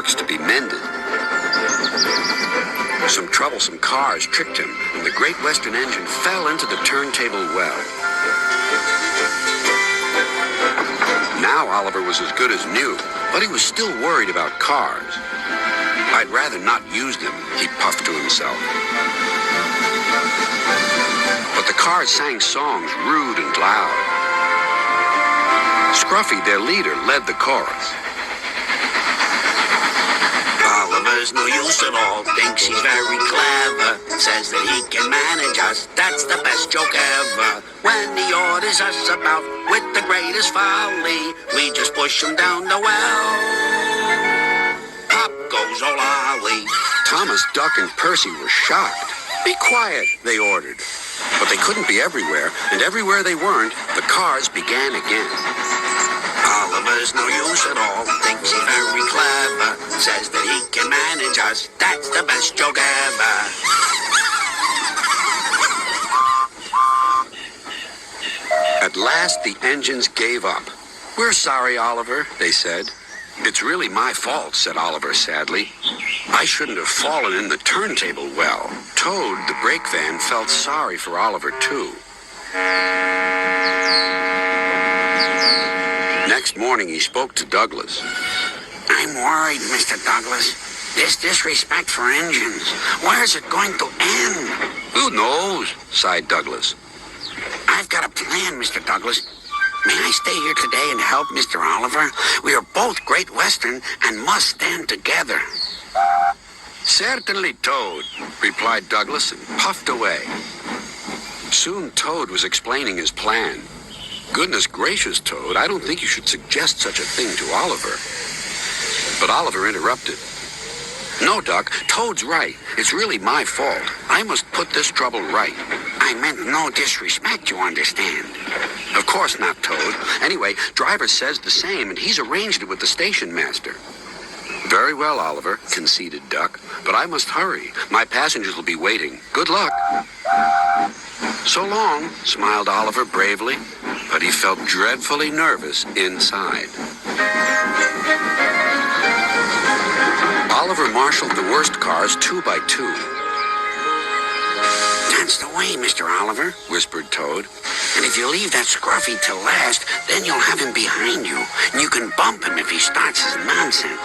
works to be mended. Some troublesome cars tricked him, and the Great Western engine fell into the turntable well. Now Oliver was as good as new, but he was still worried about cars. I'd rather not use them, he puffed to himself. But the cars sang songs rude and loud. Scruffy, their leader, led the chorus. Oliver's no use at all, thinks he's very clever, says that he can manage us, that's the best joke ever. When he orders us about with the greatest folly, we just push him down the well. Pop goes old Ollie. Thomas, Duck, and Percy were shocked. Be quiet, they ordered. But they couldn't be everywhere, and everywhere they weren't, the cars began again. Oliver's no use at all, thinks he's very clever, says that he can manage us, that's the best joke ever. At last, the engines gave up. We're sorry, Oliver, they said. It's really my fault, said Oliver sadly. I shouldn't have fallen in the turntable well. Toad, the brake van, felt sorry for Oliver, too. Next morning, he spoke to Douglas. I'm worried, Mr. Douglas. This disrespect for engines, where's it going to end? Who knows, sighed Douglas. I've got a plan, Mr. Douglas. May I stay here today and help Mr. Oliver? We are both Great Western and must stand together. Certainly, Toad, replied Douglas and puffed away. Soon Toad was explaining his plan. Goodness gracious, Toad, I don't think you should suggest such a thing to Oliver. But Oliver interrupted. No, Duck, Toad's right. It's really my fault. I must put this trouble right. I meant no disrespect, you understand. Of course not, Toad. Anyway, driver says the same, and he's arranged it with the station master. Very well, Oliver, conceded Duck, but I must hurry. My passengers will be waiting. Good luck. So long, smiled Oliver bravely, but he felt dreadfully nervous inside. Oliver marshaled the worst cars 2 by 2. That's the way, Mr. Oliver, whispered Toad. And if you leave that scruffy till last, then you'll have him behind you, and you can bump him if he starts his nonsense.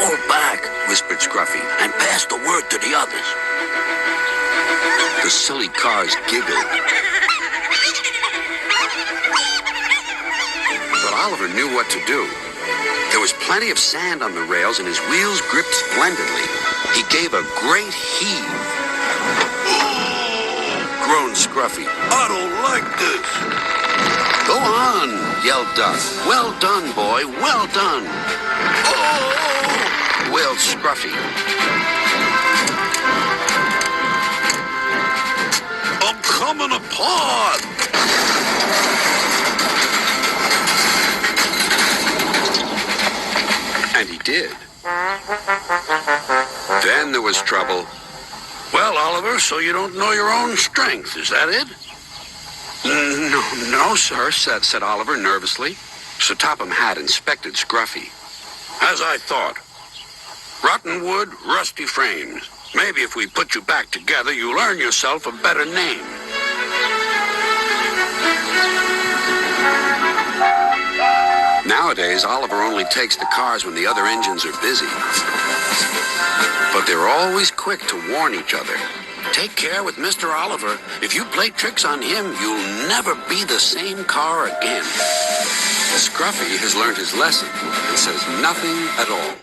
Hold back, whispered Scruffy, and pass the word to the others. The silly cars giggled. But Oliver knew what to do. There was plenty of sand on the rails, and his wheels gripped splendidly. He gave a great heave. Groaned Scruffy. I don't like this. Go on, yelled Duck. Well done, boy, well done. Oh! Wailed Scruffy. I'm coming apart! And he did. Then there was trouble. Well, Oliver, so you don't know your own strength, is that it? No, sir, said Oliver nervously. So Topham Hatt inspected Scruffy. As I thought. Rotten wood, rusty frames. Maybe if we put you back together, you'll earn yourself a better name. Nowadays, Oliver only takes the cars when the other engines are busy. But they're always quick to warn each other. Take care with Mr. Oliver. If you play tricks on him, you'll never be the same car again. Scruffy has learned his lesson and says nothing at all.